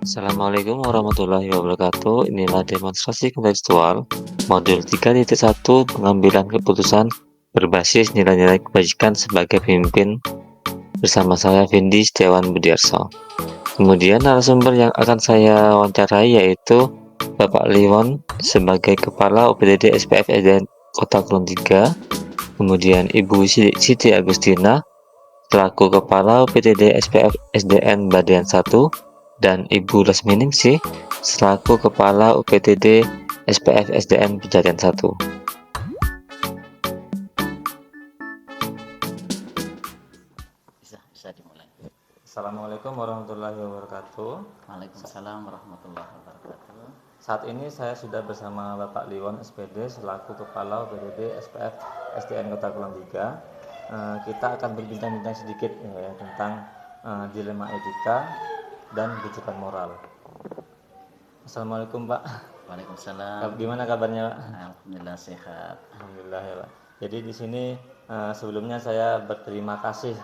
Assalamualaikum warahmatullahi wabarakatuh. Inilah demonstrasi kontekstual modul 3.1 pengambilan keputusan berbasis nilai-nilai kebajikan sebagai pemimpin bersama saya Vindi Setiawan Budiarso. Kemudian narasumber yang akan saya wawancarai yaitu Bapak Liwon sebagai Kepala UPTD SPF SDN Kota Kulon 3, kemudian Ibu Siti Agustina selaku Kepala UPTD SPF SDN Badian 1, dan Ibu Lasminingsih selaku Kepala UPTD SPF SDN Pejaten 1. Bisa dimulai. Assalamualaikum warahmatullahi wabarakatuh. Waalaikumsalam warahmatullahi wabarakatuh. Saat ini saya sudah bersama Bapak Liwon SPD selaku Kepala UPTD SPF SDN Kota Kulon 3. Kita akan berbincang-bincang sedikit ya, tentang dilema etika dan rujukan moral. Assalamualaikum Pak. Waalaikumsalam. Gimana kabarnya Pak? Alhamdulillah sehat. Alhamdulillah ya Pak. Jadi di sini sebelumnya saya berterima kasih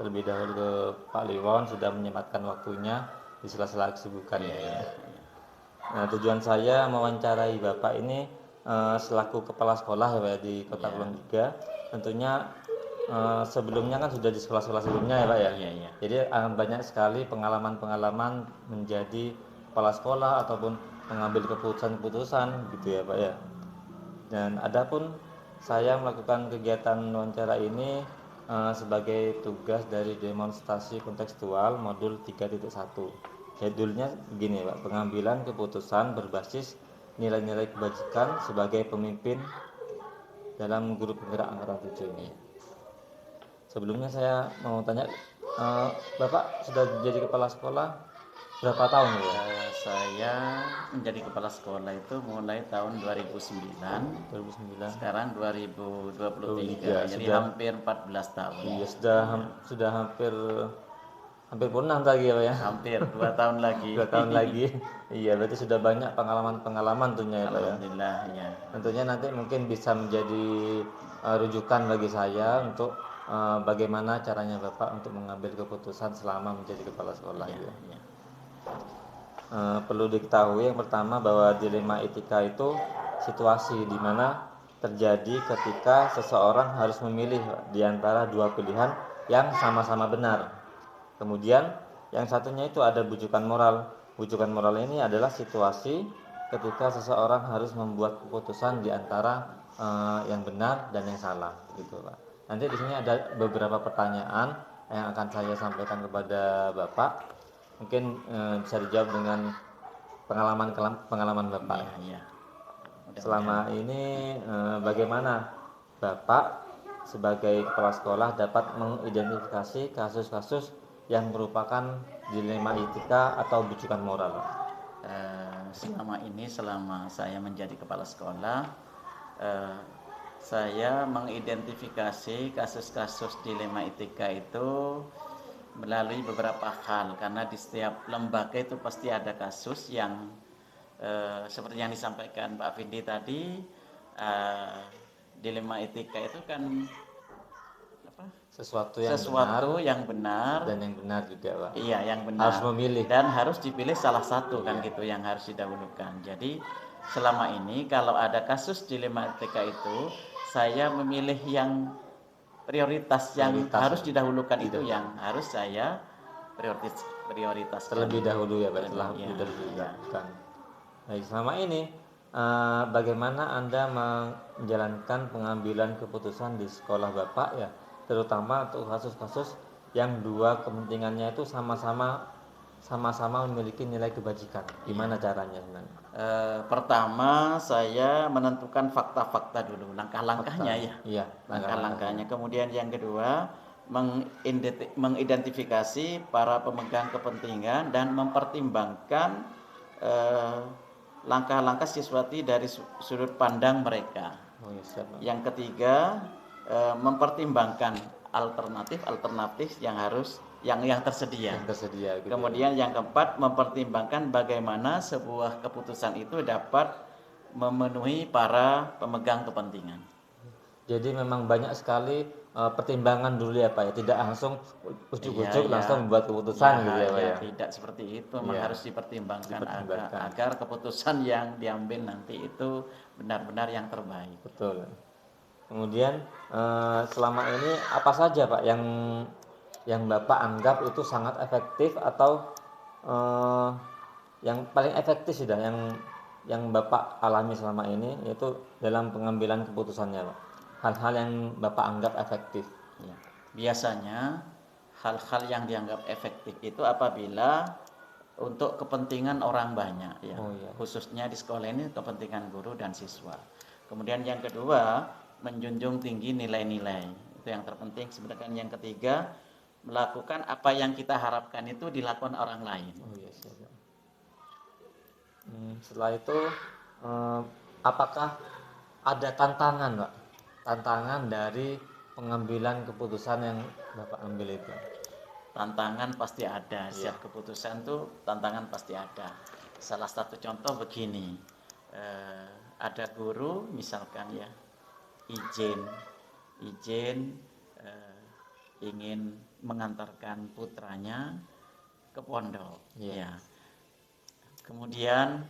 terlebih dahulu ke Pak Liwon sudah menyempatkan waktunya di sela-sela kesibukan ya. Tujuan saya mewawancarai Bapak ini selaku kepala sekolah ya Pak di Kota Kulon 3. Tentunya sebelumnya kan sudah di sekolah-sekolah sebelumnya ya Pak ya. Jadi banyak sekali pengalaman-pengalaman menjadi kepala sekolah ataupun mengambil keputusan-keputusan gitu ya Pak ya. Dan adapun saya melakukan kegiatan wawancara ini sebagai tugas dari demonstrasi kontekstual modul 3.1. Judulnya begini Pak, pengambilan keputusan berbasis nilai-nilai kebajikan sebagai pemimpin dalam grup penggerak angkatan 7 ini. Sebelumnya saya mau tanya, Bapak sudah jadi kepala sekolah berapa tahun ya? Saya menjadi kepala sekolah itu mulai tahun 2009. Sekarang 2023. Jadi sudah, hampir 14 tahun. Iya, sudah hampir punah lagi ya Pak ya. Hampir 2 tahun lagi. 2 tahun lagi. Iya, berarti sudah banyak pengalaman-pengalaman tentunya ya Pak ya. Alhamdulillah ya. Tentunya nanti mungkin bisa menjadi rujukan bagi saya untuk bagaimana caranya Bapak untuk mengambil keputusan selama menjadi kepala sekolah ya. Perlu diketahui yang pertama bahwa dilema etika itu situasi di mana terjadi ketika seseorang harus memilih di antara dua pilihan yang sama-sama benar. Kemudian yang satunya itu ada bujukan moral. Bujukan moral ini adalah situasi ketika seseorang harus membuat keputusan di antara yang benar dan yang salah, gitu Pak. Nanti di sini ada beberapa pertanyaan yang akan saya sampaikan kepada Bapak. Mungkin bisa dijawab dengan pengalaman Bapak. Iya. Selama ini bagaimana Bapak sebagai kepala sekolah dapat mengidentifikasi kasus-kasus yang merupakan dilema etika atau bujukan moral? Selama saya menjadi kepala sekolah, saya mengidentifikasi kasus-kasus dilema etika itu melalui beberapa hal, karena di setiap lembaga itu pasti ada kasus yang seperti yang disampaikan Pak Vindi tadi, dilema etika itu kan sesuatu yang benar dan yang benar juga Pak. Iya, yang benar. Harus memilih dan harus dipilih salah satu kan gitu yang harus didahulukan. Jadi selama ini kalau ada kasus dilema etika itu, saya memilih yang prioritas yang harus didahulukan itu yang harus saya prioritas terlebih dahulu ya Pak, setelah didahulukan. Baik, selama ini bagaimana Anda menjalankan pengambilan keputusan di sekolah Bapak ya, terutama untuk kasus-kasus yang dua kepentingannya itu sama-sama memiliki nilai kebajikan. Gimana caranya sebenarnya? Pertama saya menentukan fakta-fakta dulu, langkah-langkahnya ya. Iya, langkah-langkahnya. Kemudian yang kedua mengidentifikasi para pemegang kepentingan dan mempertimbangkan langkah-langkah sesuatu dari sudut pandang mereka. Yang ketiga, mempertimbangkan alternatif yang tersedia. Gitu. Kemudian yang keempat, mempertimbangkan bagaimana sebuah keputusan itu dapat memenuhi para pemegang kepentingan. Jadi memang banyak sekali pertimbangan dulu ya Pak ya, tidak langsung ujuk-ujuk Iya, ya. langsung membuat keputusan gitu ya Pak Ya, ya. tidak seperti itu, memang Iya, harus dipertimbangkan dipertimbangkan. agar keputusan yang diambil nanti itu benar-benar yang terbaik. Betul. Kemudian selama ini apa saja Pak yang Bapak anggap itu sangat efektif atau yang paling efektif sudah yang Bapak alami selama ini yaitu dalam pengambilan keputusannya Pak. Hal-hal yang Bapak anggap efektif. Ya. Biasanya hal-hal yang dianggap efektif itu apabila untuk kepentingan orang banyak ya. Oh, iya. Khususnya di sekolah ini kepentingan guru dan siswa. Kemudian yang kedua, menjunjung tinggi nilai-nilai. Itu yang terpenting. Sedangkan yang ketiga, melakukan apa yang kita harapkan itu dilakukan orang lain. Oh iya, siap. Setelah itu apakah ada tantangan Pak? Tantangan dari pengambilan keputusan yang Bapak ambil itu? Tantangan pasti ada. Setiap keputusan tuh tantangan pasti ada. Salah satu contoh begini, ada guru misalkan ya izin ingin mengantarkan putranya ke pondok. Ya. Kemudian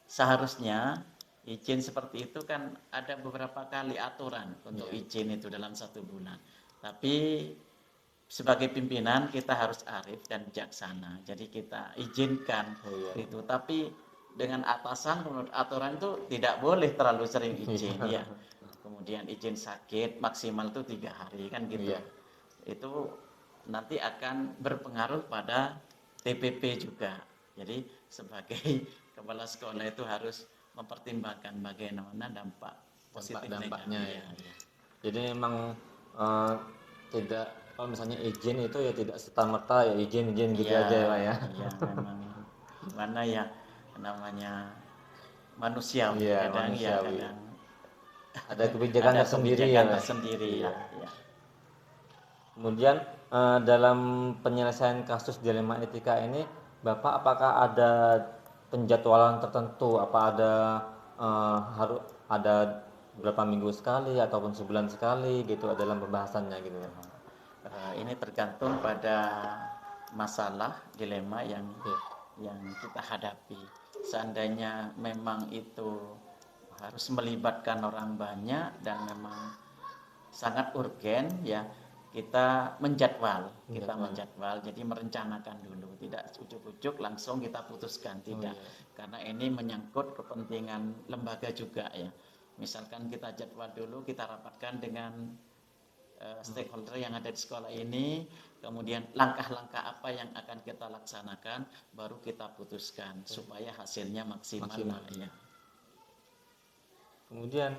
seharusnya izin seperti itu kan ada beberapa kali aturan untuk izin itu dalam 1 bulan. Tapi sebagai pimpinan kita harus arif dan bijaksana. Jadi kita izinkan itu. Tapi dengan atasan menurut aturan itu tidak boleh terlalu sering izin ya. Kemudian izin sakit maksimal itu 3 hari kan gitu. Itu nanti akan berpengaruh pada TPP juga. Jadi sebagai kepala sekolah itu harus mempertimbangkan bagaimana dampak positif dampaknya ya. Jadi memang tidak, kalau misalnya izin itu ya tidak serta-merta ya izin gitu aja ya Pak ya. Iya, memang gimana ya namanya manusiawi Iya, kadang manusiawi. kadang Ada kebijakan ada tersendiri kebijakan ya Pak. tersendiri ya. Kemudian dalam penyelesaian kasus dilema etika ini Bapak apakah ada penjadwalan tertentu? Apa ada harus ada berapa minggu sekali ataupun sebulan sekali gitu dalam pembahasannya gitu ya? Ini tergantung pada masalah dilema yang kita hadapi. Seandainya memang itu harus melibatkan orang banyak dan memang sangat urgen ya, kita menjadwal, jadi merencanakan dulu, tidak ujuk-ujuk langsung kita putuskan, tidak. Karena ini menyangkut kepentingan lembaga juga ya. Misalkan kita jadwal dulu, kita rapatkan dengan stakeholder yang ada di sekolah ini, kemudian langkah-langkah apa yang akan kita laksanakan, baru kita putuskan supaya hasilnya maksimal. Ya. Kemudian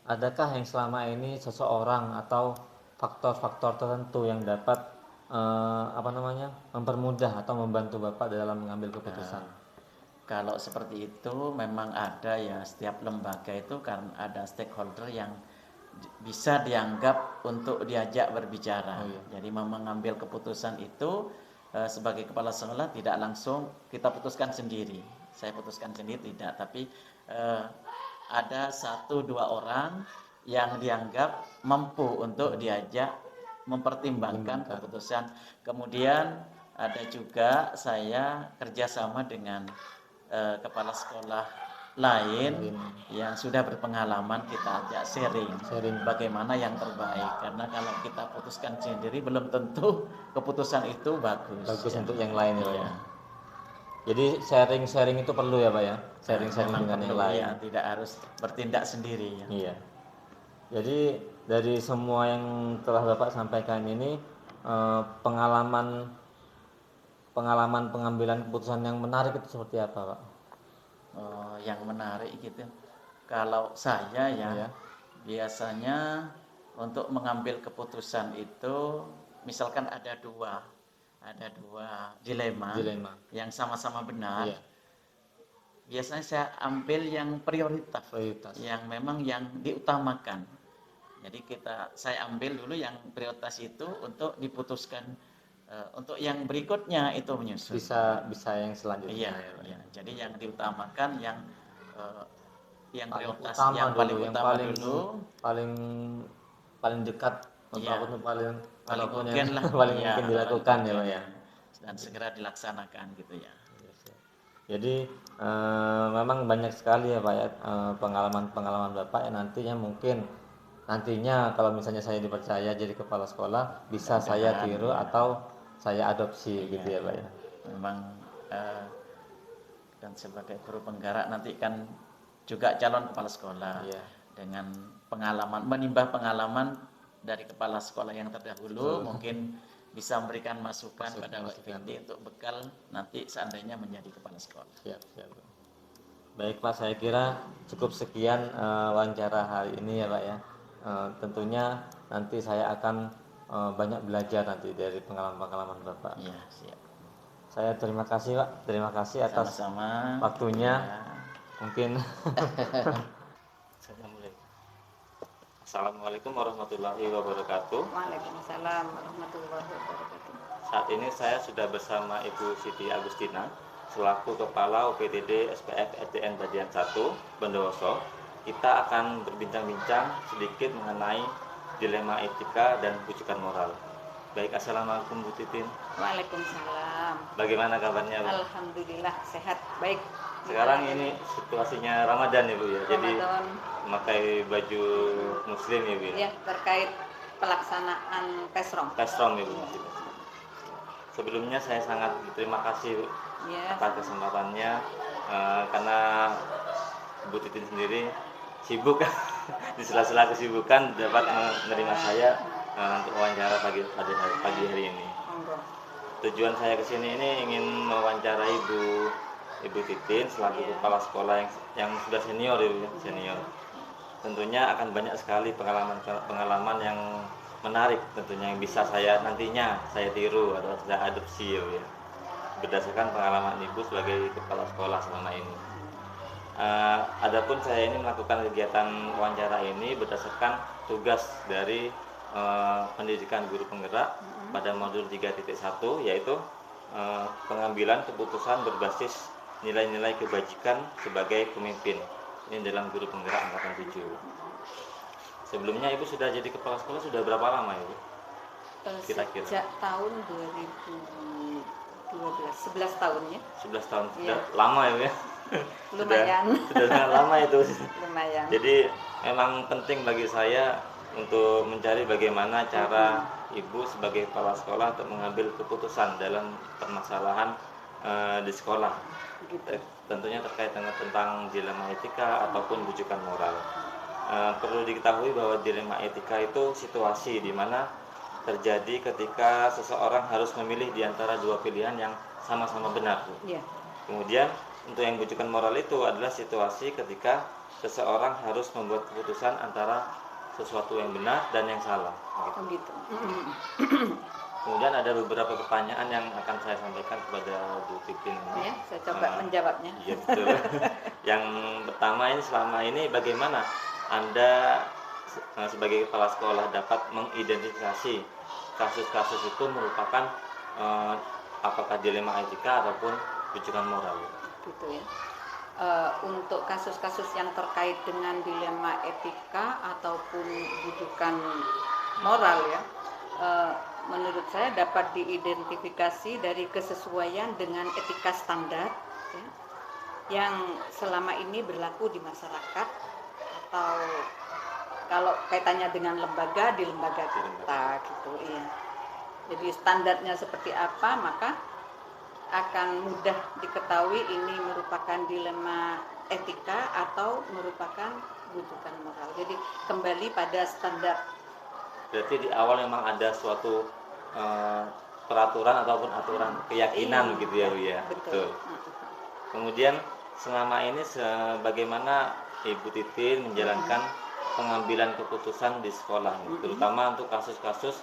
adakah yang selama ini seseorang atau faktor-faktor tertentu yang dapat mempermudah atau membantu Bapak dalam mengambil keputusan? Kalau seperti itu memang ada ya, setiap lembaga itu kan ada stakeholder yang bisa dianggap untuk diajak berbicara. Jadi mengambil keputusan itu sebagai kepala sekolah tidak langsung kita putuskan sendiri. Saya putuskan sendiri tidak, tapi ada 1-2 orang yang dianggap mampu untuk diajak mempertimbangkan keputusan. Kemudian ada juga saya kerjasama dengan kepala sekolah lain yang sudah berpengalaman, kita ajak sharing bagaimana yang terbaik, karena kalau kita putuskan sendiri belum tentu keputusan itu bagus untuk yang lain ya. Jadi sharing itu perlu ya Pak ya, sharing dengan yang lain ya, tidak harus bertindak sendiri ya. Iya. Jadi dari semua yang telah Bapak sampaikan ini pengalaman pengambilan keputusan yang menarik itu seperti apa Pak? Yang menarik gitu, kalau saya ya biasanya untuk mengambil keputusan itu misalkan ada dua dilema yang sama-sama benar, biasanya saya ambil yang prioritas yang memang yang diutamakan. Jadi saya ambil dulu yang prioritas itu untuk diputuskan, untuk yang berikutnya itu menyusul. Bisa yang selanjutnya. Iya. Jadi yang diutamakan yang prioritas utama yang paling dulu, utama yang dulu, paling paling dekat Iya. ataupun paling Paling ataupun mungkin yang lah. paling Iya, mungkin paling dilakukan ya Pak mungkin. ya. Dan segera dilaksanakan gitu ya. Jadi memang banyak sekali ya Pak ya pengalaman-pengalaman Bapak yang nantinya mungkin nantinya kalau misalnya saya dipercaya jadi kepala sekolah bisa saya Mudah-mudahan, tiru ya. atau saya adopsi Iya. gitu ya Pak ya. Memang dan sebagai guru penggerak nanti kan juga calon kepala sekolah Iya. dengan pengalaman, menimba pengalaman dari kepala sekolah yang terdahulu, Betul. mungkin bisa memberikan masukan pada Pak Masukan. Effendi untuk bekal nanti seandainya menjadi kepala sekolah. Siap, siap. Baik Pak, saya kira cukup sekian wawancara hari ini ya Pak ya. Tentunya nanti saya akan banyak belajar nanti dari pengalaman-pengalaman Bapak. Iya, siap. Saya terima kasih Pak, terima kasih atas Sama-sama. waktunya. Ya. Mungkin saya mulai. Assalamualaikum warahmatullahi wabarakatuh. Waalaikumsalam warahmatullahi wabarakatuh. Saat ini saya sudah bersama Ibu Siti Agustina selaku Kepala UPTD SPF SDN Bagian 1 Bondowoso. Kita akan berbincang-bincang sedikit mengenai dilema etika dan rujukan moral. Baik, assalamualaikum Bu Titin. Waalaikumsalam. Bagaimana kabarnya Bu? Alhamdulillah sehat, baik. Sekarang ini situasinya Ramadan ya Bu ya. Jadi Ramadan, memakai baju muslim ya Bu ya. ya, terkait pelaksanaan Pesrom. Custom ya Bu. Sebelumnya saya sangat berterima kasih Bu, Ya, atas kesempatannya karena Bu Titin sendiri sibuk di sela-sela kesibukan dapat menerima saya untuk wawancara pagi hari ini. monggo. Tujuan saya ke sini ini ingin mewawancarai Ibu Titin selaku Iya. kepala sekolah yang sudah senior Ibu, senior. Tentunya akan banyak sekali pengalaman yang menarik tentunya yang bisa nantinya saya tiru atau saya adopsi ya Bu ya. Berdasarkan pengalaman Ibu sebagai kepala sekolah selama ini. Adapun saya ini melakukan kegiatan wawancara ini berdasarkan tugas dari pendidikan guru penggerak pada modul 3.1 yaitu pengambilan keputusan berbasis nilai-nilai kebajikan sebagai pemimpin. Ini dalam guru penggerak angkatan 7. Sebelumnya Ibu sudah jadi kepala sekolah sudah berapa lama Ibu? Kira-kira. Sejak tahun 2012, 11 tahun ya. 11 tahun Iya. sudah lama ya Bu ya. Lumayan. Sudah sangat lama itu. Lumayan. Jadi memang penting bagi saya untuk mencari bagaimana cara Ibu sebagai kepala sekolah untuk mengambil keputusan dalam permasalahan di sekolah. Gitu. Tentunya terkait dengan tentang dilema etika ataupun rujukan moral. Perlu diketahui bahwa dilema etika itu situasi di mana terjadi ketika seseorang harus memilih di antara dua pilihan yang sama-sama benar. Iya. Kemudian untuk yang rujukan moral itu adalah situasi ketika seseorang harus membuat keputusan antara sesuatu yang benar dan yang salah. Oh, gitu. Kemudian ada beberapa pertanyaan yang akan saya sampaikan kepada Bu Titin. Ya, saya coba menjawabnya. Iya betul. Yang pertama ini selama ini bagaimana Anda sebagai kepala sekolah dapat mengidentifikasi kasus-kasus itu merupakan apakah dilema etika ataupun rujukan moral? Gitu ya. Untuk kasus-kasus yang terkait dengan dilema etika ataupun rujukan moral ya, menurut saya dapat diidentifikasi dari kesesuaian dengan etika standar ya, yang selama ini berlaku di masyarakat atau kalau kaitannya dengan lembaga di lembaga kita gitu ya. Jadi standarnya seperti apa maka akan mudah diketahui ini merupakan dilema etika atau merupakan rujukan moral. Jadi kembali pada standar. Berarti di awal memang ada suatu peraturan ataupun aturan keyakinan gitu ya Bu ya. Betul. Kemudian selama ini bagaimana Ibu Titin menjalankan pengambilan keputusan di sekolah, terutama untuk kasus-kasus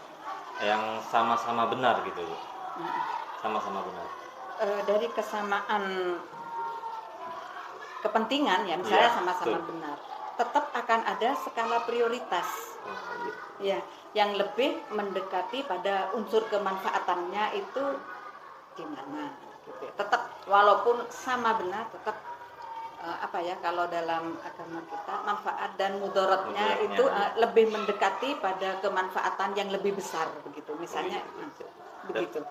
yang sama-sama benar gitu Bu. Sama-sama benar. Dari kesamaan kepentingan ya, misalnya Iya, sama-sama betul. benar, tetap akan ada skala prioritas. Ya, yang lebih mendekati pada unsur kemanfaatannya itu di mana gitu. Tetap walaupun sama benar tetap apa ya, kalau dalam agama kita manfaat dan mudaratnya Mudaratnya, itu ya. lebih mendekati pada kemanfaatan yang lebih besar begitu. Misalnya begitu.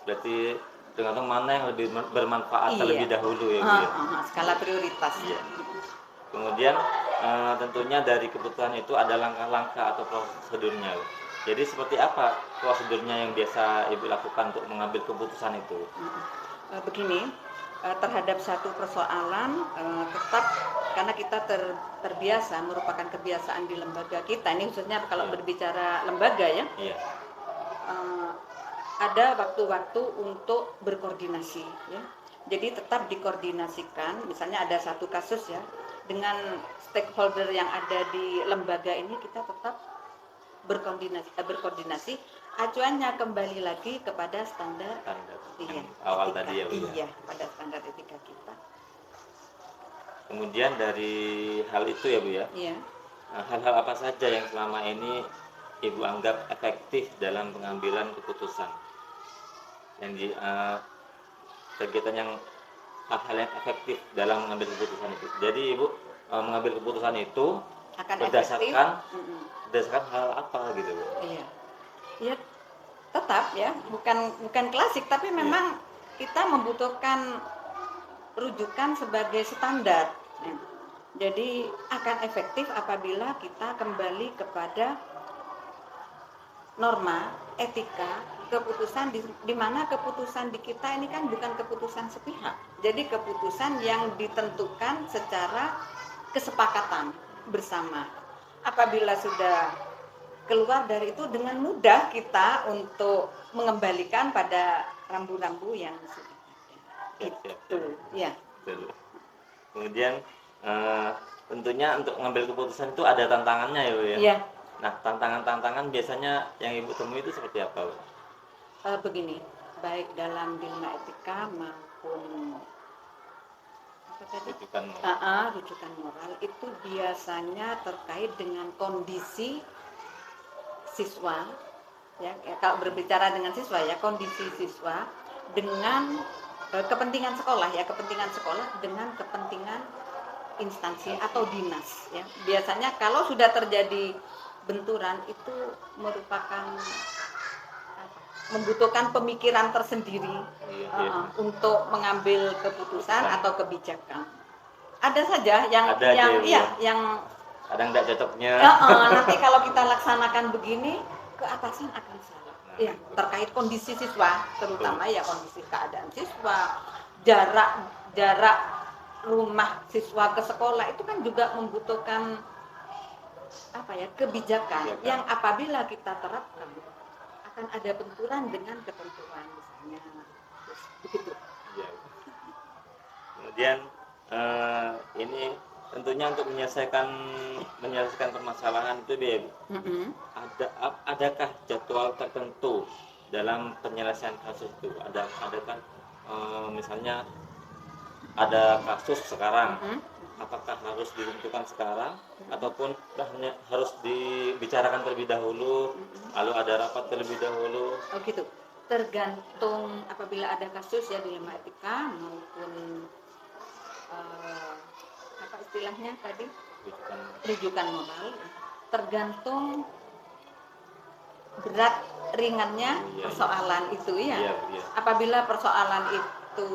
Berarti tergantung mana yang lebih bermanfaat terlebih Iya. dahulu ya Bu ya. Skala prioritas. Iya. Kemudian tentunya dari kebutuhan itu ada langkah-langkah atau prosedurnya. Jadi seperti apa prosedurnya yang biasa Ibu lakukan untuk mengambil keputusan itu? Begini, terhadap satu persoalan tetap karena kita terbiasa, merupakan kebiasaan di lembaga kita, ini khususnya kalau Iya. berbicara lembaga ya, Iya. ada waktu-waktu untuk berkoordinasi ya. Jadi tetap dikoordinasikan, misalnya ada satu kasus ya, dengan stakeholder yang ada di lembaga ini kita tetap berkoordinasi. Acuannya kembali lagi kepada standar Yang awal etika. tadi ya Bu ya. Iya, pada standar etika kita. Kemudian dari hal itu ya Bu ya. Iya. Hal-hal apa saja yang selama ini Ibu anggap efektif dalam pengambilan keputusan? Yang di kegiatan yang hal-hal yang efektif dalam mengambil keputusan itu. Jadi Ibu mengambil keputusan itu Akan berdasarkan efektif. berdasarkan hal apa gitu Bu? Iya. Ya, tetap ya, bukan klasik, tapi memang kita membutuhkan rujukan sebagai standar. Jadi akan efektif apabila kita kembali kepada norma, etika, keputusan di mana keputusan di kita ini kan bukan keputusan sepihak. Jadi keputusan yang ditentukan secara kesepakatan bersama. Apabila sudah keluar dari itu, dengan mudah kita untuk mengembalikan pada rambu-rambu yang sudah ada. Itu, ya. Betul. Kemudian tentunya untuk mengambil keputusan itu ada tantangannya ya Bu ya. Iya. Nah, tantangan-tantangan biasanya yang Ibu temui itu seperti apa Bu? Begini, baik dalam dilema etika maupun apa tadi? Rujukan moral itu biasanya terkait dengan kondisi siswa ya, kalau berbicara dengan siswa ya, kondisi siswa dengan kepentingan sekolah ya, kepentingan sekolah dengan kepentingan instansi atau dinas ya. Biasanya kalau sudah terjadi benturan itu merupakan membutuhkan pemikiran tersendiri untuk mengambil keputusan atau kebijakan. Ada saja yang kadang tidak cocoknya. Nanti kalau kita laksanakan begini, ke atasan akan salah. Ya, terkait kondisi siswa, terutama ya kondisi keadaan siswa, jarak rumah siswa ke sekolah itu kan juga membutuhkan kebijakan yang apabila kita terapkan akan ada benturan dengan ketentuan misalnya. Begitu. Ya. Kemudian ini tentunya untuk menyelesaikan permasalahan itu dia adakah jadwal tertentu dalam penyelesaian kasus itu? Adakah misalnya ada kasus sekarang, apakah harus ditentukan sekarang ataupun harus dibicarakan terlebih dahulu, lalu ada rapat terlebih dahulu? Oh gitu. Tergantung apabila ada kasus ya dilema etika maupun apa istilahnya tadi, rujukan moral, tergantung berat ringannya persoalan itu ya. Apabila persoalan itu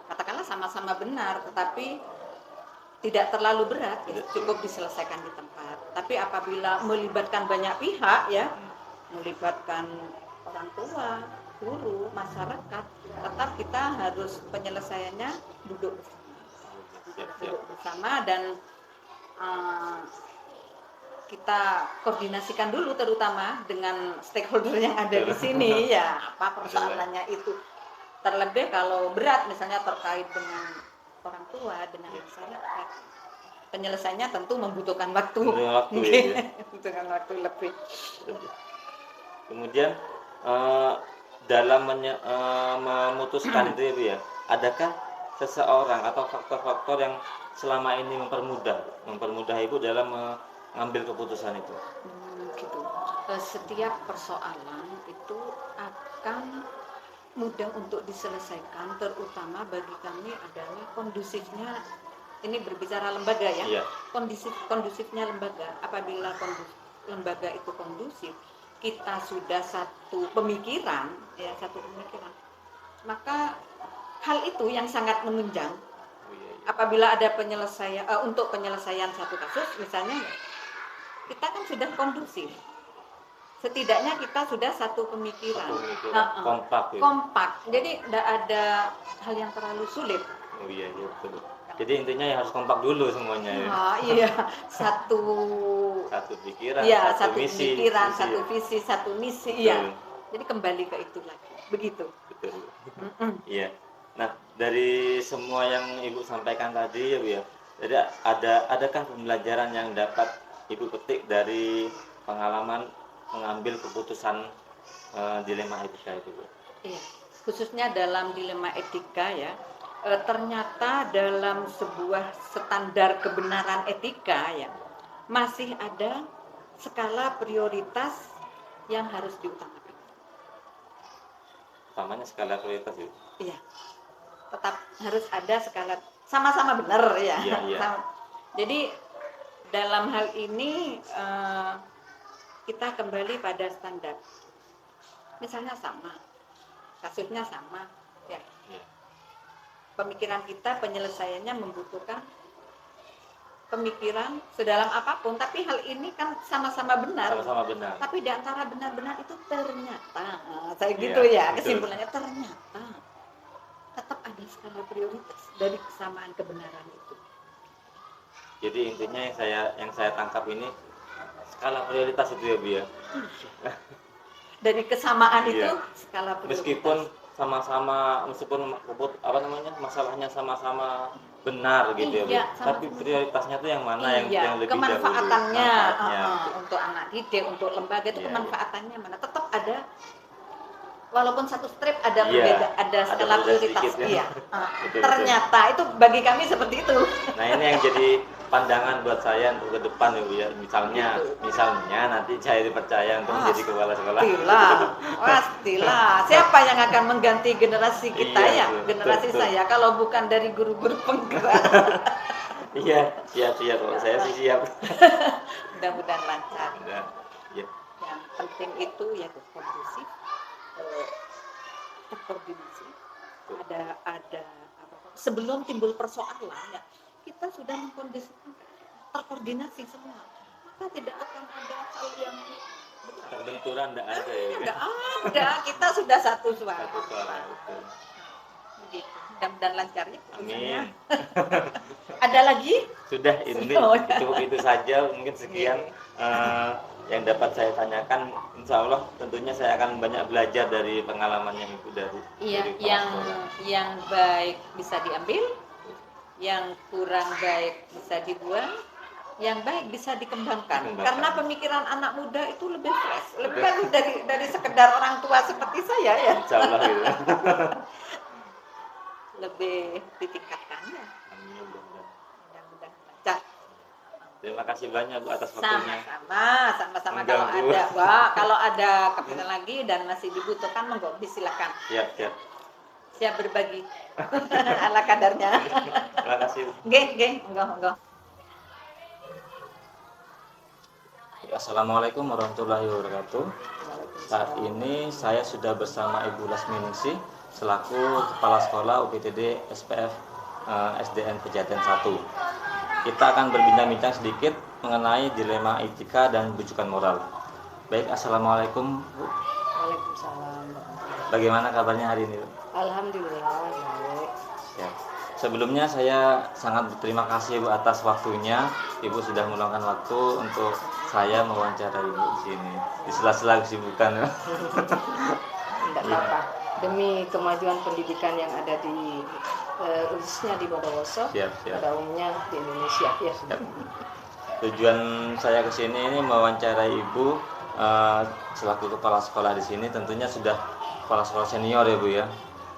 katakanlah sama-sama benar tetapi tidak terlalu berat, cukup diselesaikan di tempat. Tapi apabila melibatkan banyak pihak ya, melibatkan orang tua, guru, masyarakat, tetap kita harus penyelesaiannya duduk bersama dan kita koordinasikan dulu terutama dengan stakeholder yang ada di sini ya, apa persoalannya itu. Terlebih kalau berat misalnya terkait dengan orang tua, dengan masyarakat, penyelesaiannya tentu membutuhkan waktu. Membutuhkan waktu lebih. Kemudian dalam memutuskan itu ya Bu ya, adakah seseorang atau faktor-faktor yang selama ini mempermudah Ibu dalam mengambil keputusan itu? Gitu. Setiap persoalan itu akan mudah untuk diselesaikan, terutama bagi kami adalah kondusifnya ini berbicara lembaga ya. Iya. Kondusifnya lembaga. Apabila lembaga itu kondusif, kita sudah satu pemikiran, maka hal itu yang sangat menunjang. Apabila ada untuk penyelesaian satu kasus, misalnya kita kan sudah kondusif. Setidaknya kita sudah satu pemikiran. Kompak. Jadi tidak ada hal yang terlalu sulit. Iya betul. Jadi intinya ya harus kompak dulu semuanya ya. Iya, satu pikiran, ya, satu misi, satu visi, satu misi. Iya. Jadi kembali ke itu lagi. Begitu. Betul. Iya. Nah, dari semua yang Ibu sampaikan tadi ya Bu ya. Jadi adakah pembelajaran yang dapat Ibu petik dari pengalaman mengambil keputusan dilema etika itu Bu? Iya, khususnya dalam dilema etika ya, ternyata dalam sebuah standar kebenaran etika ya, masih ada skala prioritas yang harus diutamakan. Utamanya skala prioritas itu? Iya, tetap harus ada skala, sama-sama benar ya. Iya. Jadi dalam hal ini kita kembali pada standar. Misalnya sama, kasusnya sama, ya. Pemikiran kita, penyelesaiannya membutuhkan pemikiran sedalam apapun, tapi hal ini kan sama-sama benar. Sama-sama benar. Tapi di antara benar-benar itu ternyata, saya gitu ya, kesimpulannya ternyata tetap ada skala prioritas dari kesamaan kebenaran itu. Jadi intinya yang saya tangkap ini skala prioritas itu ya Bu ya. Dari kesamaan itu skala prioritas. Meskipun masalahnya sama-sama benar gitu ya Bu. Tapi prioritasnya tuh yang mana yang lebih kemanfaatannya dahulu. untuk anak didik, untuk lembaga itu kemanfaatannya mana? Tetap ada, walaupun satu strip ada berbeda, ada skala prioritas. Ternyata itu bagi kami seperti itu. Nah, ini yang jadi pandangan buat saya untuk ke depan ya Bu ya. Misalnya nanti saya dipercaya untuk menjadi kepala sekolah. Pastilah. Siapa yang akan mengganti generasi kita generasi betul. Saya kalau bukan dari guru-guru penggerak. Iya, siap kok. Saya sih siap. Mudah-mudahan lancar. Iya. Yang penting itu ya kondusif, terkoordinasi. Ada sebelum timbul persoalan ya, kita sudah mengkondisikan, terkoordinasi semua, maka tidak akan ada hal yang terbenturan, tidak ada ya. Tidak ada, kita sudah satu suara. Begitu. Mudah-mudahan lancarnya. Amin. Ada lagi? Sudah, ini itu saja mungkin sekian yang dapat saya tanyakan. Insya Allah tentunya saya akan banyak belajar dari pengalamannya Ibu dari yang baik bisa diambil, yang kurang baik bisa dibuang, yang baik bisa dikembangkan. Karena pemikiran anak muda itu lebih fresh, lebih baru dari sekedar orang tua seperti saya ya. Insya Allah gitu. Lebih ditingkatkannya. Amin. Mudah-mudahan lancar. Terima kasih banyak Bu atas waktunya. Sama-sama. Kalau ada kepentingan lagi dan masih dibutuhkan, monggo silakan. Siap berbagi. Ala kadarnya. Terima kasih. Enggak. Assalamualaikum warahmatullahi wabarakatuh. Saat ini saya sudah bersama Ibu Lasminingsih selaku Kepala Sekolah UPTD SPF SDN Pejaten 1. Kita akan berbincang-bincang sedikit mengenai dilema etika dan bujukan moral. Baik, Assalamualaikum Bu. Waalaikumsalam. Bagaimana kabarnya hari ini Bu? Alhamdulillah baik. Ya. Sebelumnya saya sangat berterima kasih Bu atas waktunya. Ibu sudah meluangkan waktu untuk saya mewawancarai Ibu di sini di sela-sela kesibukan. Tidak apa-apa. Demi kemajuan pendidikan yang ada di khususnya di Bondowoso, pada umumnya di Indonesia. Ya. Tujuan saya ke sini ini mewawancarai Ibu selaku kepala sekolah di sini. Tentunya sudah kepala sekolah senior ya Bu ya,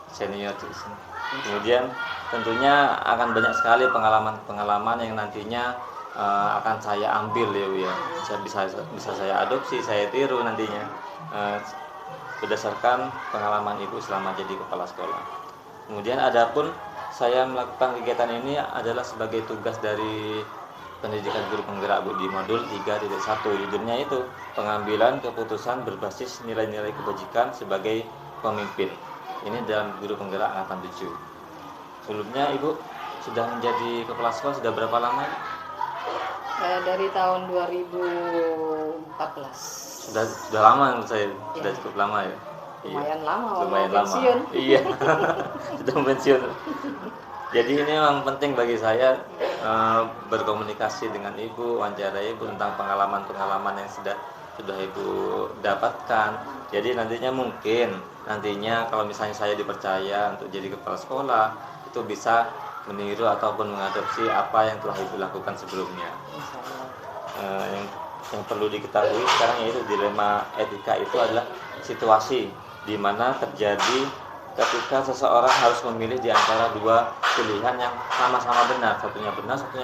senior di sini. Kemudian tentunya akan banyak sekali pengalaman yang nantinya akan saya ambil ya Bu ya. Bisa saya adopsi, saya tiru nantinya berdasarkan pengalaman Ibu selama jadi kepala sekolah. Kemudian adapun saya melakukan kegiatan ini adalah sebagai tugas dari pendidikan guru penggerak Bu di modul 3.1. Judulnya itu pengambilan keputusan berbasis nilai-nilai kebajikan sebagai pemimpin. Ini dalam guru penggerak angkatan 7. Sebelumnya Ibu sudah menjadi kepala sekolah sudah berapa lama? Dari tahun 2014. Sudah lama menurut saya, sudah cukup lama ya. Lumayan lama, lumayan mau lama. pensiun. Iya, sudah pensiun. Jadi ini memang penting bagi saya berkomunikasi dengan Ibu, wawancara Ibu tentang pengalaman-pengalaman yang sudah Ibu dapatkan. Jadi nantinya kalau misalnya saya dipercaya untuk jadi kepala sekolah, itu bisa meniru ataupun mengadopsi apa yang telah Ibu lakukan sebelumnya. Yang perlu diketahui sekarang yaitu dilema etika itu adalah situasi di mana terjadi ketika seseorang harus memilih di antara dua pilihan yang sama-sama benar, satunya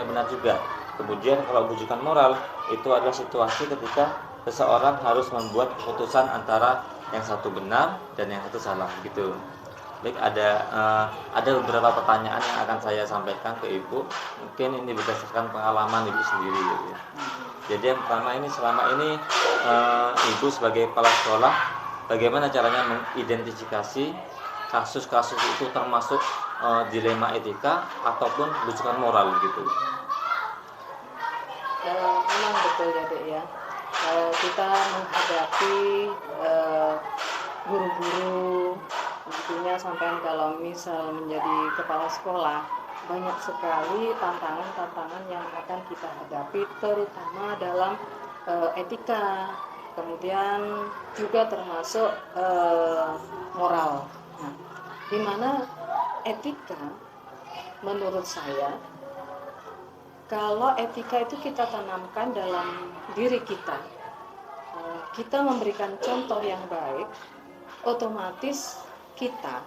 benar juga. Kemudian kalau bujukan moral itu adalah situasi ketika seseorang harus membuat keputusan antara yang satu benar dan yang satu salah gitu. Baik, ada beberapa pertanyaan yang akan saya sampaikan ke Ibu. Mungkin ini berdasarkan pengalaman Ibu sendiri gitu ya. Jadi yang pertama ini, selama ini Ibu sebagai kepala sekolah, bagaimana caranya mengidentifikasi kasus-kasus itu termasuk dilema etika ataupun bujukan moral gitu? Memang betul ya Dek ya. Kita menghadapi guru-guru, tentunya sampai kalau misal menjadi kepala sekolah, banyak sekali tantangan-tantangan yang akan kita hadapi, terutama dalam etika, kemudian juga termasuk moral. Nah, di mana etika menurut saya, kalau etika itu kita tanamkan dalam diri kita, kita memberikan contoh yang baik, otomatis kita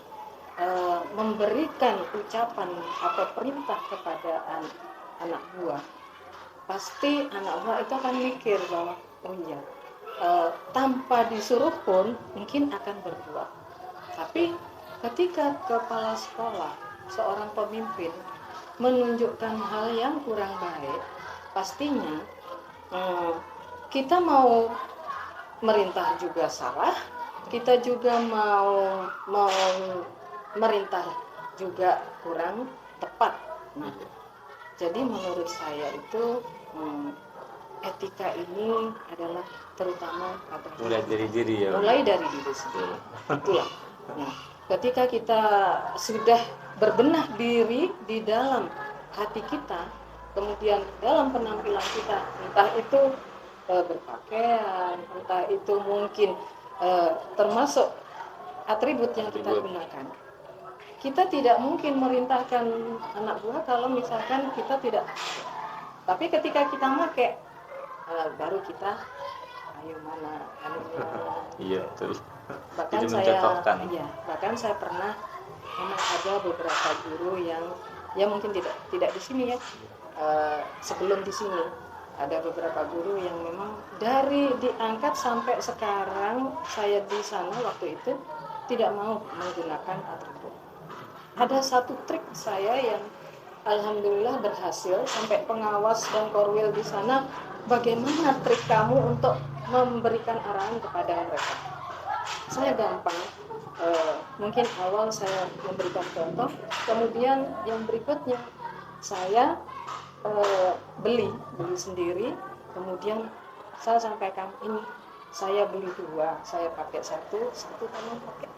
memberikan ucapan atau perintah kepada anak buah, pasti anak buah itu akan mikir bahwa oh iya, tanpa disuruh pun mungkin akan berbuat. Tapi ketika kepala sekolah, seorang pemimpin menunjukkan hal yang kurang baik, pastinya kita mau merintah juga salah, kita juga mau merintah juga kurang tepat. Nah, jadi menurut saya itu etika ini adalah terutama mulai dari diri ya. Mulai dari diri sendiri. Itulah. Nah, ketika kita sudah berbenah diri di dalam hati kita, kemudian dalam penampilan kita, entah itu berpakaian, entah itu mungkin termasuk atribut yang kita gunakan. Kita tidak mungkin merintahkan anak buah kalau misalkan kita tidak. Tapi ketika kita pakai, baru kita ayo mana anunya. Iya, betul. Bahkan saya pernah memang ada beberapa guru yang ya mungkin tidak di sini ya. Sebelum di sini ada beberapa guru yang memang dari diangkat sampai sekarang saya di sana waktu itu tidak mau menggunakan atribut. Ada satu trik saya yang alhamdulillah berhasil, sampai pengawas dan korwil di sana, bagaimana trik kamu untuk memberikan arahan kepada mereka. Saya gampang, mungkin awal saya memberikan contoh, kemudian yang berikutnya saya beli sendiri, kemudian saya sampaikan ini saya beli 2, saya pakai satu kamu pakai.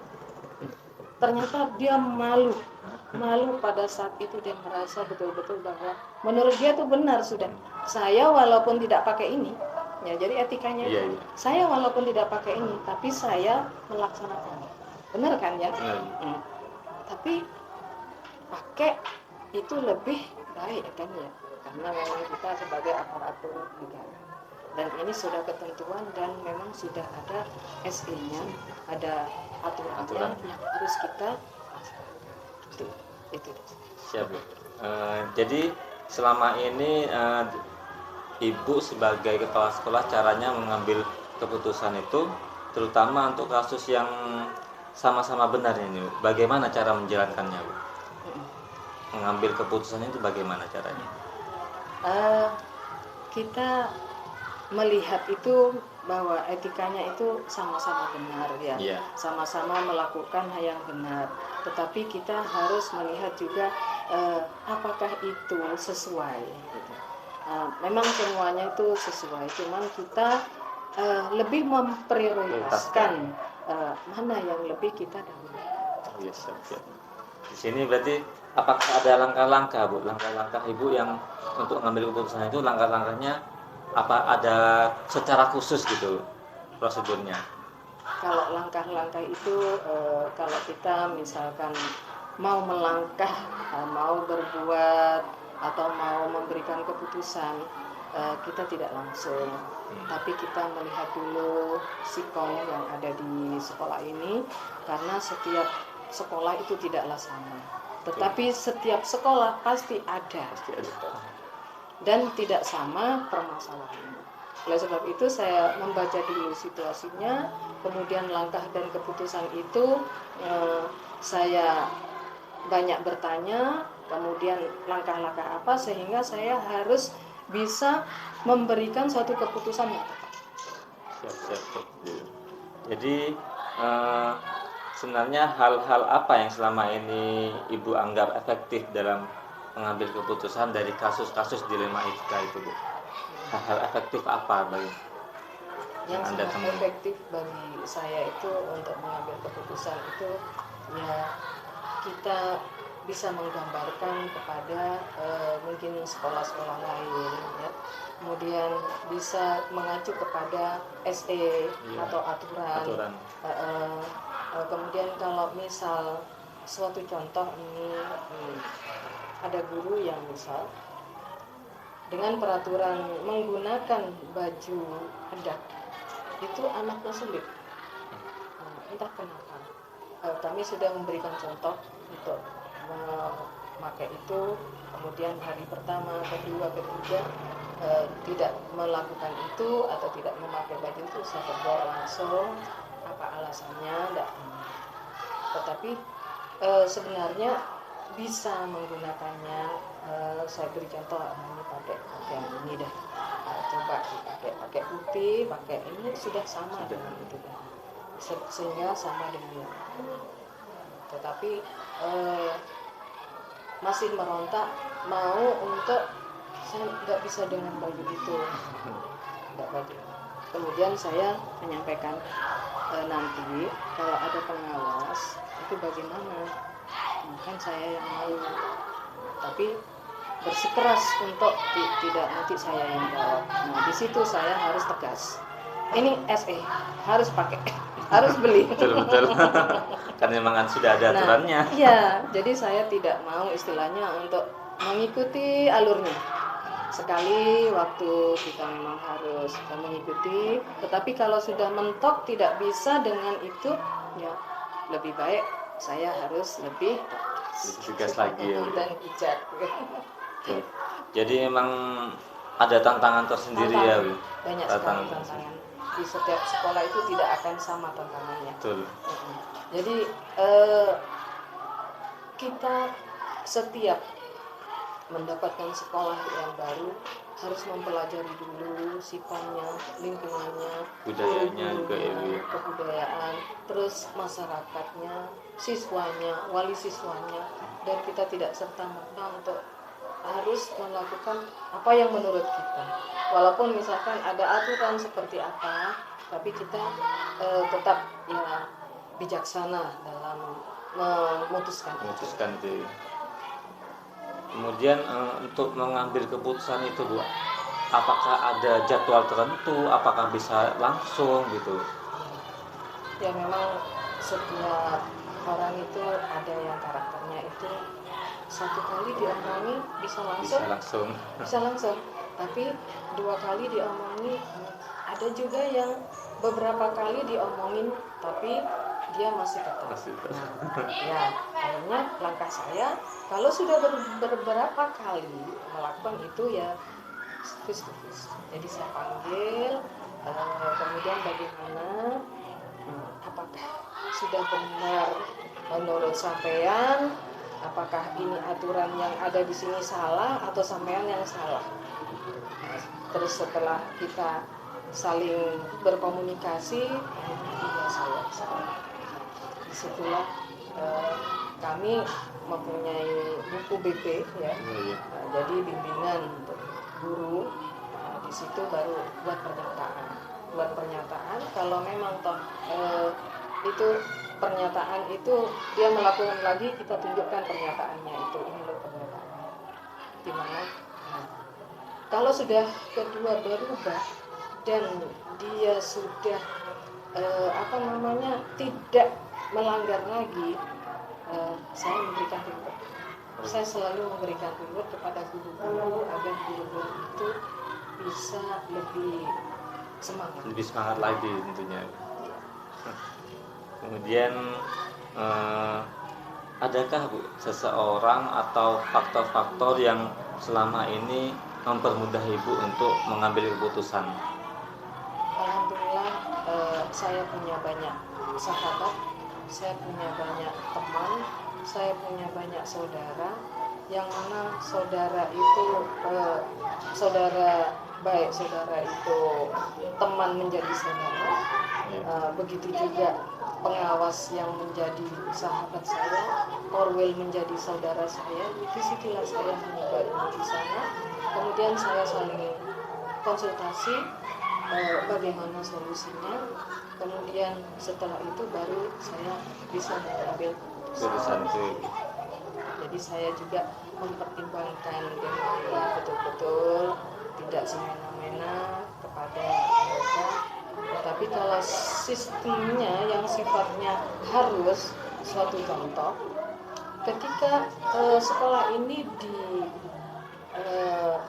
Ternyata dia malu pada saat itu, dia merasa betul-betul bahwa menurut dia itu benar sudah. Saya walaupun tidak pakai ini, ya jadi etikanya itu, saya walaupun tidak pakai ini, tapi saya melaksanakan. Benar kan ya? Tapi pakai itu lebih baik kan ya, karena memang kita sebagai aparatur negara. Dan ini sudah ketentuan dan memang sudah ada SE-nya, ada aturan yang harus kita itu. Siap. Jadi selama ini Ibu sebagai kepala sekolah caranya mengambil keputusan itu terutama untuk kasus yang sama-sama benar ini, bagaimana cara menjalankannya, Bu? mengambil keputusan itu bagaimana caranya? Kita melihat itu bahwa etikanya itu sama-sama benar ya, Iya. sama-sama melakukan hal yang benar. Tetapi kita harus melihat juga apakah itu sesuai. Gitu. Memang semuanya itu sesuai, cuman kita lebih memprioritaskan mana yang lebih kita dahului. Oh, iya, siap. Di sini berarti apakah ada langkah-langkah, Bu? Langkah-langkah Ibu yang untuk mengambil keputusan itu langkah-langkahnya apa ada secara khusus gitu prosedurnya? Kalau langkah-langkah itu kalau kita misalkan mau melangkah, mau berbuat atau mau memberikan keputusan, kita tidak langsung, tapi kita melihat dulu sikon yang ada di sekolah ini, karena setiap sekolah itu tidaklah sama, tetapi setiap sekolah pasti ada dan tidak sama permasalahannya. Oleh sebab itu saya membaca dulu situasinya, kemudian langkah dan keputusan itu saya banyak bertanya, kemudian langkah-langkah apa sehingga saya harus bisa memberikan suatu keputusan yang tepat. Siap. Jadi sebenarnya hal-hal apa yang selama ini Ibu anggap efektif dalam mengambil keputusan dari kasus-kasus dilema etika itu, Bu? Hal-hal efektif apa bagi Yang Anda sangat temui? efektif bagi saya itu untuk mengambil keputusan itu ya kita bisa menggambarkan kepada mungkin sekolah-sekolah lain ya. Kemudian bisa mengacu kepada SE atau aturan. Kemudian kalau misal suatu contoh ini ada guru yang misal dengan peraturan menggunakan baju adat itu anaknya sulit, entah kenapa. Kami sudah memberikan contoh untuk memakai itu, kemudian hari pertama, kedua, ketiga tidak melakukan itu atau tidak memakai baju itu, saya tegur langsung apa alasannya, enggak. Tetapi sebenarnya bisa menggunakannya. Saya beri contoh, ini pakai pakaian ini dah, coba pakai putih, pakai ini sudah sama dengan itu kan, sehingga sama dengan yang lain. Tetapi masih merontak mau untuk saya nggak bisa dengan baju itu, nggak baju. Kemudian saya menyampaikan nanti kalau ada pengawas itu bagaimana, kan saya yang malu, tapi bersikeras untuk tidak nanti saya yang jawab. Nah di situ saya harus tegas. Ini SE harus pakai, harus beli. Betul. Karena memang sudah ada aturannya. Nah, iya, jadi saya tidak mau istilahnya untuk mengikuti alurnya. Sekali waktu kita memang harus mengikuti, tetapi kalau sudah mentok tidak bisa dengan itu, ya lebih baik saya harus lebih Tegas lagi ya. dan bijak. Jadi memang ada tantangan tersendiri ya, Bu. Banyak sekali tantangan. Di setiap sekolah itu tidak akan sama tantangannya. Betul. Jadi kita setiap mendapatkan sekolah yang baru harus mempelajari dulu sifatnya, lingkungannya, Budayanya juga ya, Bu. kebudayaan, terus masyarakatnya, siswanya, wali siswanya, dan kita tidak serta-merta untuk harus melakukan apa yang menurut kita. Walaupun misalkan ada aturan seperti apa, tapi kita tetap ya bijaksana dalam memutuskan itu. Kemudian untuk mengambil keputusan itu, Bu, apakah ada jadwal tertentu? Apakah bisa langsung gitu? Ya memang setiap orang itu ada yang karakternya itu satu kali diomongi bisa langsung, tapi dua kali diomongi, ada juga yang beberapa kali diomongin tapi dia masih tetap. Ya akhirnya langkah saya kalau sudah beberapa kali melakukan itu ya face to face. Jadi saya panggil, kemudian bagaimana, apakah sudah benar menurut sampean apakah ini aturan yang ada di sini salah atau sampean yang salah. Nah, terus setelah kita saling berkomunikasi, ya saya salah. Disitulah kami mempunyai buku BP ya. Nah, jadi bimbingan untuk guru. Nah, di situ baru buat pernyataan kalau memang toh itu pernyataan itu dia melakukan lagi, kita tunjukkan pernyataannya itu, ini loh pernyataannya gimana. Nah, kalau sudah kedua berubah dan dia sudah tidak melanggar lagi, saya memberikan reward. Saya selalu memberikan reward kepada guru-guru agar guru-guru itu bisa lebih semangat lagi tentunya. Kemudian adakah Bu seseorang atau faktor-faktor yang selama ini mempermudah Ibu untuk mengambil keputusan? Alhamdulillah, saya punya banyak sahabat, saya punya banyak teman, saya punya banyak saudara, yang mana saudara itu saudara baik, saudara itu teman menjadi saudara, begitu juga pengawas yang menjadi sahabat saya, Orwell menjadi saudara saya. Disitulah saya mencoba di sana. Kemudian saya saling konsultasi bagaimana solusinya. Kemudian setelah itu baru saya bisa mengambil keputusan. Jadi saya juga mempertimbangkan dengan betul-betul, tidak semena-mena kepada mereka. Tapi kalau sistemnya yang sifatnya harus, suatu contoh, ketika sekolah ini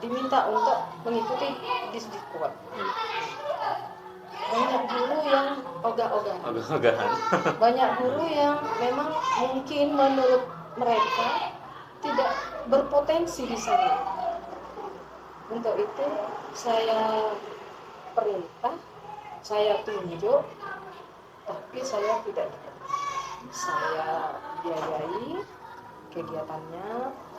diminta untuk mengikuti Disdikbud, banyak guru yang ogah-ogahan. Banyak guru yang memang mungkin menurut mereka tidak berpotensi di sana. Untuk itu saya perintah, saya tunjuk, tapi saya tidak. Saya biayai kegiatannya,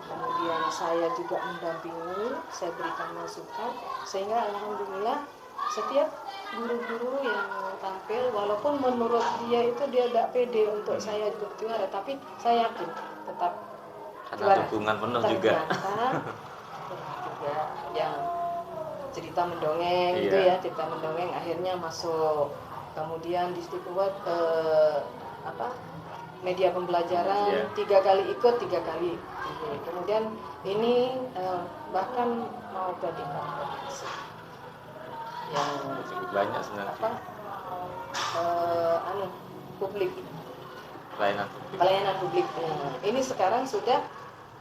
kemudian saya juga mendampingi, saya berikan masukan, sehingga alhamdulillah setiap guru-guru yang tampil, walaupun menurut dia itu dia tidak pede untuk saya juara, tapi saya yakin tetap karena dukungan penuh juga. Juga yang cerita mendongeng gitu ya, cerita mendongeng akhirnya masuk. Kemudian Disdikbud media pembelajaran 3 kali ikut, 3 kali. Kemudian ini bahkan mau bertingkat provinsi. Yang cukup banyak sebenarnya. Publik. Pelayanan publik. Ini sekarang sudah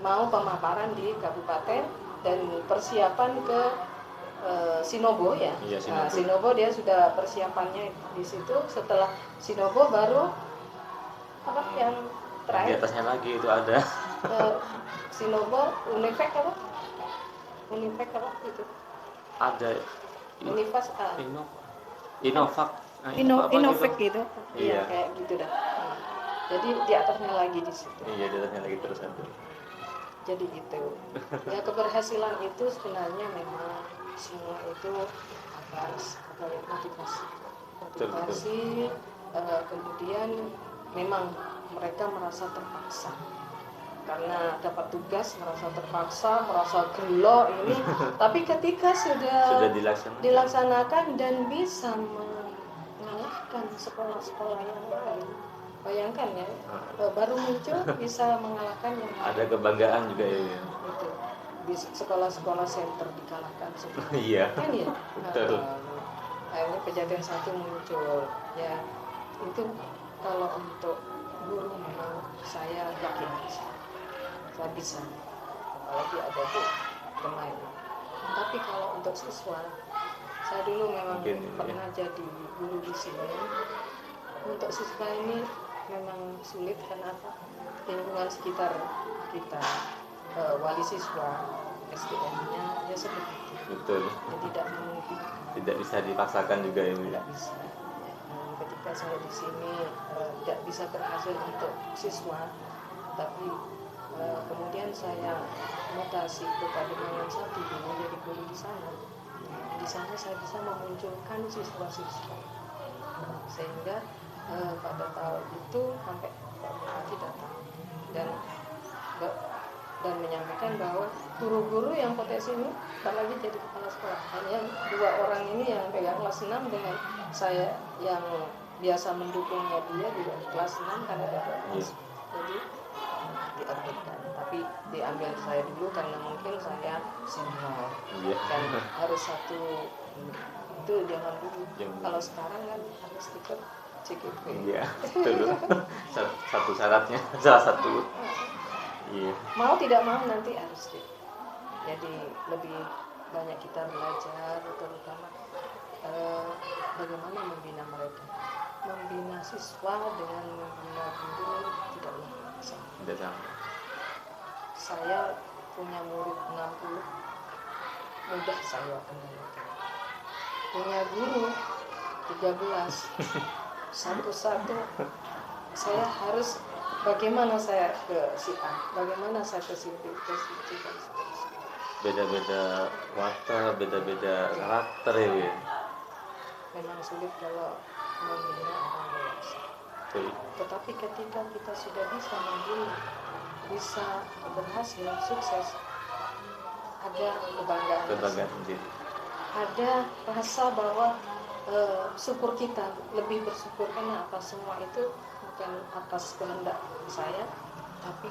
mau pemaparan di kabupaten dan persiapan ke Sinobo ya. Iya, Sinobo. Nah, Sinobo dia sudah persiapannya di situ. Setelah Sinobo baru yang Di terakhir atasnya lagi itu ada. Sinobo, Unifek itu. Ada Univas Innovac. Innovek gitu. Iya. Kayak gitu dah. Jadi di atasnya lagi di situ. Iya, di atasnya lagi terus ada. Jadi itu. Ya, keberhasilan itu sebenarnya memang semua itu atas motivasi. Kemudian memang mereka merasa terpaksa karena dapat tugas, merasa terpaksa, merasa gelo ini. Tapi ketika sudah dilaksanakan dan bisa mengalahkan sekolah-sekolah yang lain, bayangkan ya, baru muncul bisa mengalahkan yang lain. Ada kebanggaan juga ya. Itu di sekolah-sekolah center dikalahkan semua. Iya. Kan ya. Betul. Akhirnya Pejaten 1 muncul. Ya, itu kalau untuk guru memang saya yakin bisa. Saya bisa. Apalagi ada Bu Gemai. Tapi kalau untuk siswa, saya dulu memang pernah jadi guru di sini. Untuk siswa ini memang sulit karena apa? Lingkungan sekitar kita, wali siswa, SDM-nya ya seperti itu. Betul. Ya, tidak mungkin. Tidak bisa dipaksakan juga ya. Tidak bisa. Ketika saya di sini tidak bisa berhasil untuk siswa, tapi kemudian saya mutasi ke Pademangan 1 menjadi guru di sana. Di sana saya bisa memunculkan siswa-siswa, sehingga pada tahun itu sampai Pak datang dan menyampaikan bahwa guru-guru yang potensi ini tak lagi jadi kepala sekolah, hanya 2 orang ini yang pegang kelas 6 dengan saya yang biasa mendukungnya dia di kelas 6 karena dapat jadi diterbitkan, tapi diambil saya dulu karena mungkin saya senior dan harus satu itu jangan dulu. Kalau sekarang kan harus ikut CGP. Iya, betul. Satu syaratnya, salah satu. Iya. Mau tidak mau nanti harus jadi lebih banyak kita belajar, terutama bagaimana membina mereka. Membina siswa dengan membina guru tidaklah sama. Tidak sama. Saya punya murid 60, mudah saya kendalikan. Punya guru 13, satu-satu saya harus bagaimana saya ke si A, bagaimana saya ke si B, ke si C, dan seterusnya. Beda-beda watak, beda-beda karakter ya, Bu. Memang sulit kalau membina orang dewasa. Betul. Tetapi ketika kita sudah bisa membina, bisa berhasil, sukses, ada kebanggaan sendiri. ada rasa bahwa syukur kita, lebih bersyukur karena atas semua itu bukan atas kehendak saya, tapi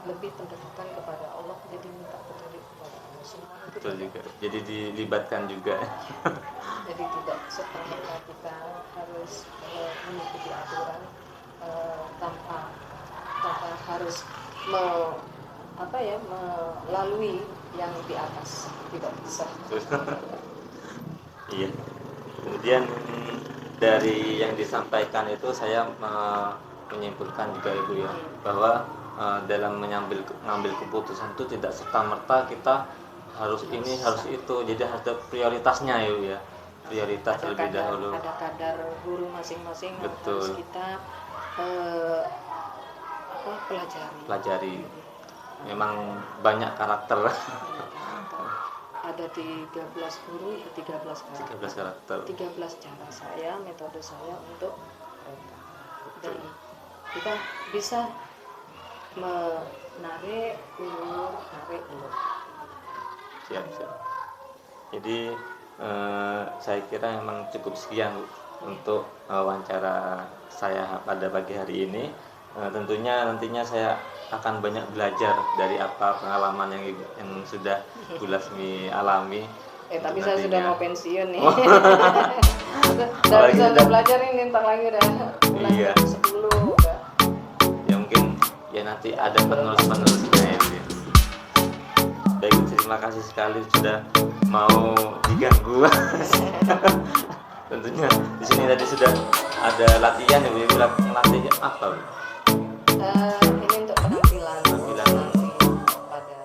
lebih pendekatan kepada Allah, jadi minta petunjuk kepada Allah semua. Betul juga. Jadi dilibatkan juga. Jadi tidak serta-merta kita harus mengikuti aturan tanpa harus melalui yang di atas, tidak bisa. Iya. Kemudian dari yang disampaikan itu saya menyimpulkan juga Ibu ya, bahwa dalam mengambil keputusan itu tidak serta-merta kita harus ini harus itu, jadi ada prioritasnya ya, prioritas Ada terlebih kadar, dahulu. ada kadar guru masing-masing yang Betul. harus kita pelajari. Memang banyak karakter. Ada 13 guru, 13 karakter. 13 cara saya, metode saya untuk mereka. Dan kita bisa menarik ulur, tarik ulur. Siap. Jadi saya kira memang cukup sekian Bu, untuk wawancara saya pada pagi hari ini. Tentunya nantinya saya akan banyak belajar dari apa pengalaman yang sudah Bu Lasmi alami. Tapi saya Nantinya. sudah mau pensiun nih. Apalagi Sudah sudah- belajar ini, ntar lagi udah bulan Iya. 10 udah. Ya mungkin ya nanti ada penerus-penerusnya ya. Baik, terima kasih sekali sudah mau diganggu. Tentunya di sini tadi sudah ada latihan ya, Bu. Melatih apa, Bu? Ini untuk penampilan nanti pada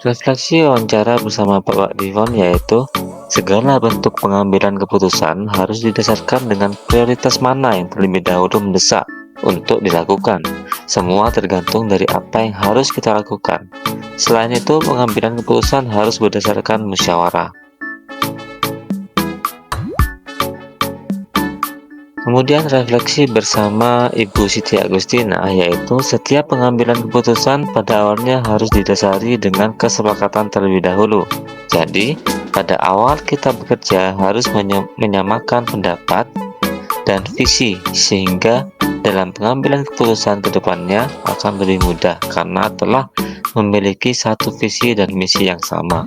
Refleksi wawancara bersama Bapak Divon yaitu segala bentuk pengambilan keputusan harus didasarkan dengan prioritas mana yang terlebih dahulu mendesak untuk dilakukan. Semua tergantung dari apa yang harus kita lakukan. Selain itu, pengambilan keputusan harus berdasarkan musyawarah. Kemudian refleksi bersama Ibu Siti Agustina yaitu setiap pengambilan keputusan pada awalnya harus didasari dengan kesepakatan terlebih dahulu. Jadi, pada awal kita bekerja harus menyamakan pendapat dan visi sehingga dalam pengambilan keputusan ke depannya akan lebih mudah karena telah memiliki satu visi dan misi yang sama.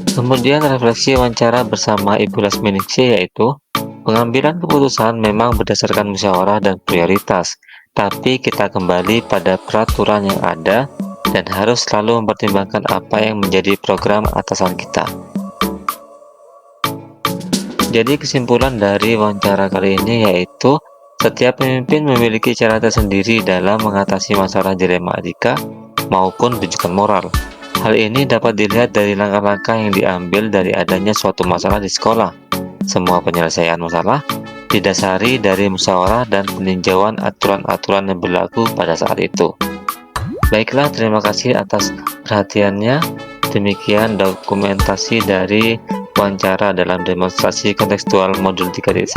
Kemudian refleksi wawancara bersama Ibu Lasmi Ningsih yaitu pengambilan keputusan memang berdasarkan musyawarah dan prioritas, tapi kita kembali pada peraturan yang ada dan harus selalu mempertimbangkan apa yang menjadi program atasan kita. Jadi kesimpulan dari wawancara kali ini yaitu setiap pemimpin memiliki cara tersendiri dalam mengatasi masalah dilema etika maupun rujukan moral. Hal ini dapat dilihat dari langkah-langkah yang diambil dari adanya suatu masalah di sekolah. Semua penyelesaian masalah didasari dari musyawarah dan peninjauan aturan-aturan yang berlaku pada saat itu. Baiklah, terima kasih atas perhatiannya. Demikian dokumentasi dari wawancara dalam demonstrasi kontekstual modul 3.1.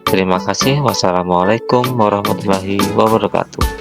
Terima kasih. Wassalamualaikum warahmatullahi wabarakatuh.